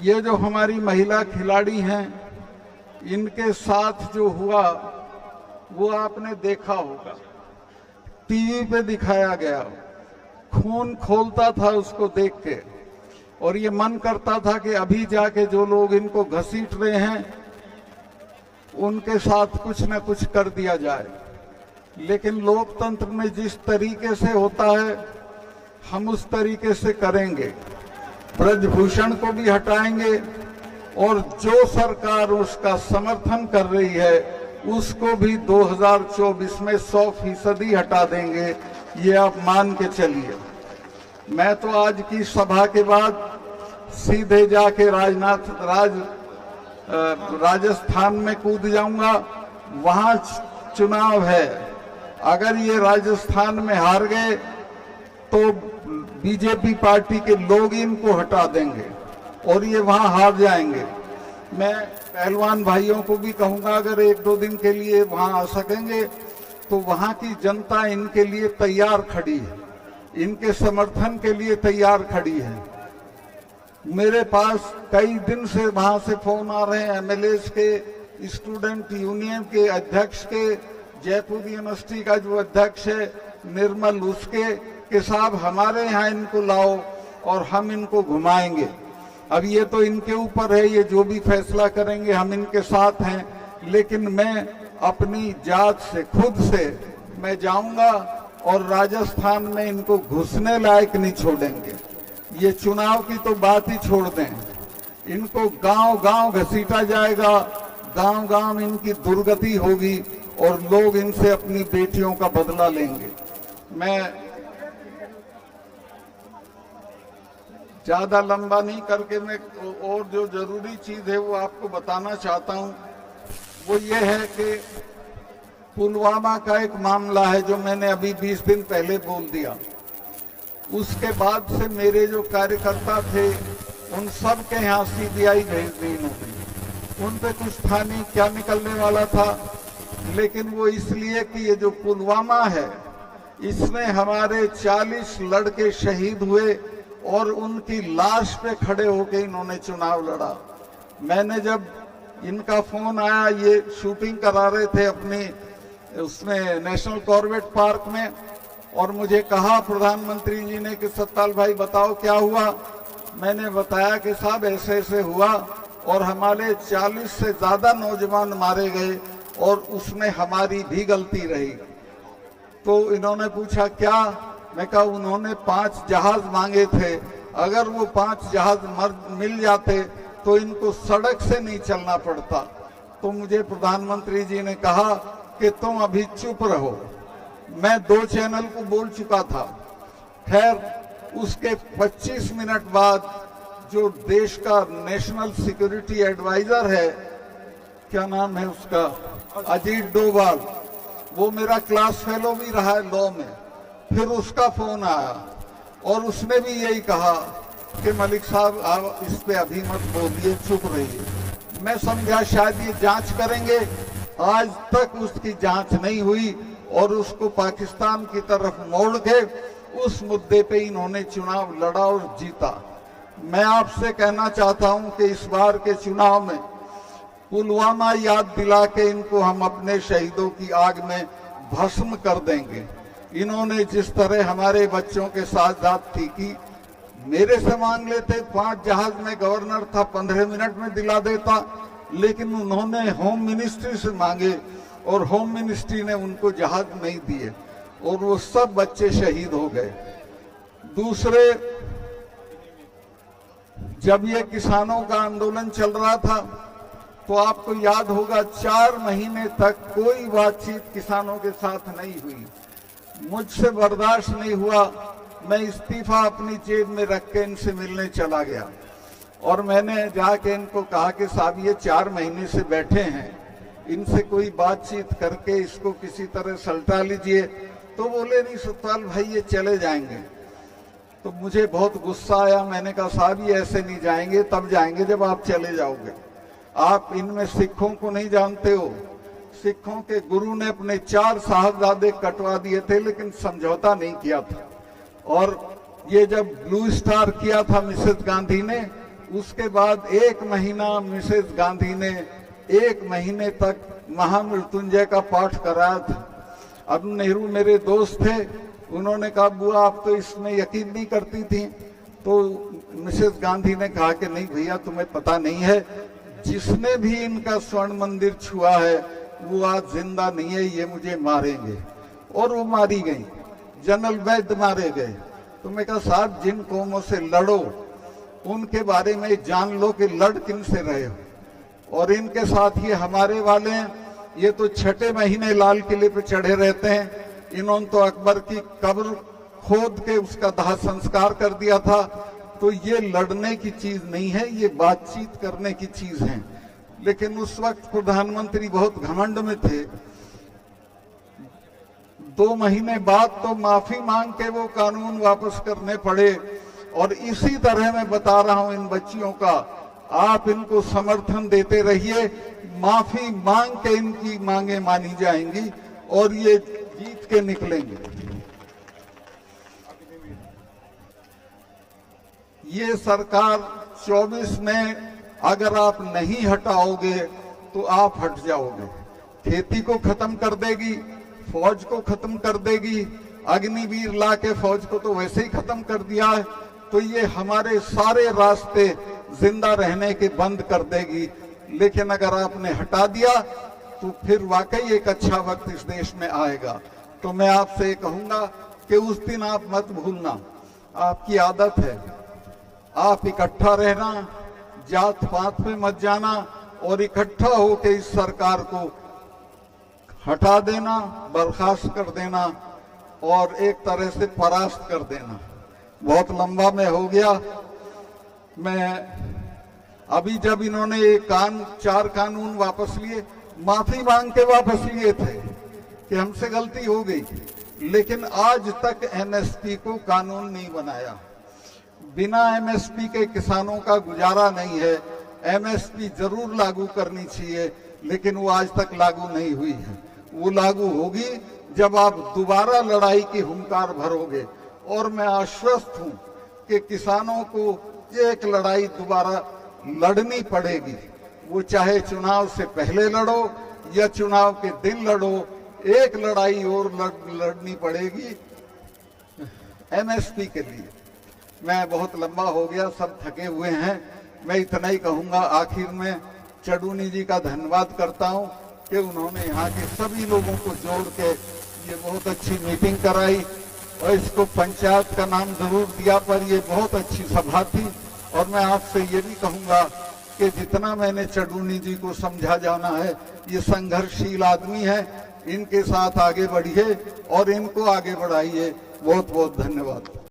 ये जो हमारी महिला खिलाड़ी हैं, इनके साथ जो हुआ वो आपने देखा होगा, टीवी पे दिखाया गया, खून खौलता था उसको देख के, और ये मन करता था कि अभी जाके जो लोग इनको घसीट रहे हैं उनके साथ कुछ न कुछ कर दिया जाए। लेकिन लोकतंत्र में जिस तरीके से होता है हम उस तरीके से करेंगे। ब्रजभूषण को भी हटाएंगे और जो सरकार उसका समर्थन कर रही है उसको भी 2024 में 100% हटा देंगे, ये आप मान के चलिए। मैं तो आज की सभा के बाद सीधे जाके राजस्थान में कूद जाऊंगा, वहां चुनाव है। अगर ये राजस्थान में हार गए तो बीजेपी पार्टी के लोग इनको हटा देंगे और ये वहां हार जाएंगे। मैं पहलवान भाइयों को भी कहूंगा, अगर 1-2 दिन के लिए वहां आ सकेंगे तो वहां की जनता इनके लिए तैयार खड़ी है, इनके समर्थन के लिए तैयार खड़ी है। मेरे पास कई दिन से वहां से फोन आ रहे हैं, एमएलएस के, स्टूडेंट यूनियन के अध्यक्ष के, जयपुर यूनिवर्सिटी का जो अध्यक्ष है निर्मल, उसके कि साहब हमारे यहाँ इनको लाओ और हम इनको घुमाएंगे। अब ये तो इनके ऊपर है, ये जो भी फैसला करेंगे हम इनके साथ हैं, लेकिन मैं अपनी जात से खुद से मैं जाऊंगा और राजस्थान में इनको घुसने लायक नहीं छोड़ेंगे। ये चुनाव की तो बात ही छोड़ दें, इनको गांव-गांव घसीटा जाएगा, गांव-गांव इनकी दुर्गति होगी और लोग इनसे अपनी बेटियों का बदला लेंगे। मैं ज्यादा लंबा नहीं करके मैं और जो जरूरी चीज है वो आपको बताना चाहता हूं। वो ये है कि पुलवामा का एक मामला है जो मैंने अभी 20 दिन पहले बोल दिया। उसके बाद से मेरे जो कार्यकर्ता थे उन सब के यहाँ सीबीआई भेज दी इन्होंने। उन पे कुछ था नहीं, क्या निकलने वाला था, लेकिन वो इसलिए कि ये जो पुलवामा है इसमें हमारे 40 लड़के शहीद हुए और उनकी लाश पे खड़े होके इन्होंने चुनाव लड़ा। मैंने जब इनका फोन आया, ये शूटिंग करा रहे थे अपनी उसमें नेशनल कॉर्बेट पार्क में, और मुझे कहा प्रधानमंत्री जी ने कि सत्ताल भाई बताओ क्या हुआ। मैंने बताया कि साहब ऐसे ऐसे हुआ और हमारे 40 से ज्यादा नौजवान मारे गए और उसमें हमारी भी गलती रही। तो इन्होंने पूछा क्या, मैं कहा उन्होंने 5 जहाज मांगे थे, अगर वो 5 जहाज मिल जाते तो इनको सड़क से नहीं चलना पड़ता। तो मुझे प्रधानमंत्री जी ने कहा कि तुम अभी चुप रहो। मैं 2 चैनल को बोल चुका था। खैर उसके 25 मिनट बाद जो देश का नेशनल सिक्योरिटी एडवाइजर है, क्या नाम है उसका, अजीत डोभाल, वो मेरा क्लास फेलो भी रहा है लॉ में, फिर उसका फोन आया और उसने भी यही कहा कि मलिक साहब आप इस पे अभी मत बोलिए, चुप रहिए। मैं समझा शायद ये जांच करेंगे, आज तक उसकी जांच नहीं हुई और उसको पाकिस्तान की तरफ मोड़ के उस मुद्दे पे इन्होंने चुनाव लड़ा और जीता। मैं आपसे कहना चाहता हूं कि इस बार के चुनाव में पुलवामा याद दिला के इनको हम अपने शहीदों की आग में भस्म कर देंगे। इन्होंने जिस तरह हमारे बच्चों के साथ ज्यादती की, मेरे से मांग लेते 5 जहाज में गवर्नर था 15 मिनट में दिला देता, लेकिन उन्होंने होम मिनिस्ट्री से मांगे और होम मिनिस्ट्री ने उनको जहाज नहीं दिए और वो सब बच्चे शहीद हो गए। दूसरे, जब ये किसानों का आंदोलन चल रहा था तो आपको याद होगा 4 महीने तक कोई बातचीत किसानों के साथ नहीं हुई। मुझसे बर्दाश्त नहीं हुआ, मैं इस्तीफा अपनी जेब में रख के इनसे मिलने चला गया और मैंने जाके इनको कहा कि साहब ये 4 महीने से बैठे हैं, इनसे कोई बातचीत करके इसको किसी तरह सलटा लीजिए। तो बोले नहीं सतपाल भाई ये चले जाएंगे। तो मुझे बहुत गुस्सा आया, मैंने कहा साहब ये ऐसे नहीं जाएंगे, तब जाएंगे जब आप चले जाओगे। आप इनमें सिखों को नहीं जानते हो, सिखों के गुरु ने अपने 4 साहबजादे कटवा दिए थे लेकिन समझौता नहीं किया था। और ये जब ब्लू स्टार किया था मिसेस गांधी ने, उसके बाद 1 महीना मिसेस गांधी ने 1 महीने तक महामृत्युंजय का पाठ कराया था। अरुण नेहरू मेरे दोस्त थे, उन्होंने कहा बुआ आप तो इसमें यकीन नहीं करती थी, तो मिसेस गांधी ने कहा कि नहीं भैया तुम्हें पता नहीं है, जिसने भी इनका स्वर्ण मंदिर छुआ है वो आज जिंदा नहीं है, ये मुझे मारेंगे। और वो मारी गई, जनरल वैद्य मारे गए। तो मैं कहा साहब जिन कौमों से लड़ो उनके बारे में जान लो कि लड़ किन से रहे हो, और इनके साथ ये हमारे वाले हैं, ये तो 6 महीने लाल किले पे चढ़े रहते हैं। इन्होंने तो अकबर की कब्र खोद के उसका दाह संस्कार कर दिया था। तो ये लड़ने की चीज नहीं है, ये बातचीत करने की चीज है। लेकिन उस वक्त प्रधानमंत्री बहुत घमंड में थे। 2 महीने बाद तो माफी मांग के वो कानून वापस करने पड़े। और इसी तरह मैं बता रहा हूं इन बच्चियों का, आप इनको समर्थन देते रहिए, माफी मांग के इनकी मांगे मानी जाएंगी और ये जीत के निकलेंगे। ये सरकार 24 में अगर आप नहीं हटाओगे तो आप हट जाओगे। खेती को खत्म कर देगी, फौज को खत्म कर देगी, अग्निवीर ला के फौज को तो वैसे ही खत्म कर दिया है। तो ये हमारे सारे रास्ते जिंदा रहने के बंद कर देगी। लेकिन अगर आपने हटा दिया तो फिर वाकई एक अच्छा वक्त इस देश में आएगा। तो मैं आपसे कहूंगा कि उस दिन आप मत भूलना, आपकी आदत है, आप इकट्ठा रहना, जात पात पे मत जाना और इकट्ठा होकर इस सरकार को हटा देना, बर्खास्त कर देना और एक तरह से परास्त कर देना। बहुत लंबा में हो गया। मैं अभी जब इन्होंने 4 कानून वापस लिए, माफी मांग के वापस लिए थे कि हमसे गलती हो गई, लेकिन आज तक एमएसपी को कानून नहीं बनाया। बिना एमएसपी के किसानों का गुजारा नहीं है। एमएसपी जरूर लागू करनी चाहिए, लेकिन वो आज तक लागू नहीं हुई है। वो लागू होगी जब आप दोबारा लड़ाई की हुंकार भरोगे। और मैं आश्वस्त हूं कि किसानों को एक लड़ाई दोबारा लड़नी पड़ेगी। वो चाहे चुनाव से पहले लड़ो या चुनाव के दिन लड़ो, एक लड़ाई और लड़नी पड़ेगी एमएसपी के लिए। मैं बहुत लंबा हो गया, सब थके हुए हैं। मैं इतना ही कहूंगा, आखिर में चडूनी जी का धन्यवाद करता हूं कि उन्होंने यहाँ के सभी लोगों को जोड़ के ये बहुत अच्छी मीटिंग कराई। और इसको पंचायत का नाम जरूर दिया, पर ये बहुत अच्छी सभा थी। और मैं आपसे ये भी कहूंगा कि जितना मैंने चडूनी जी को समझा जाना है, ये संघर्षशील आदमी है, इनके साथ आगे बढ़िए और इनको आगे बढ़ाइए। बहुत बहुत धन्यवाद।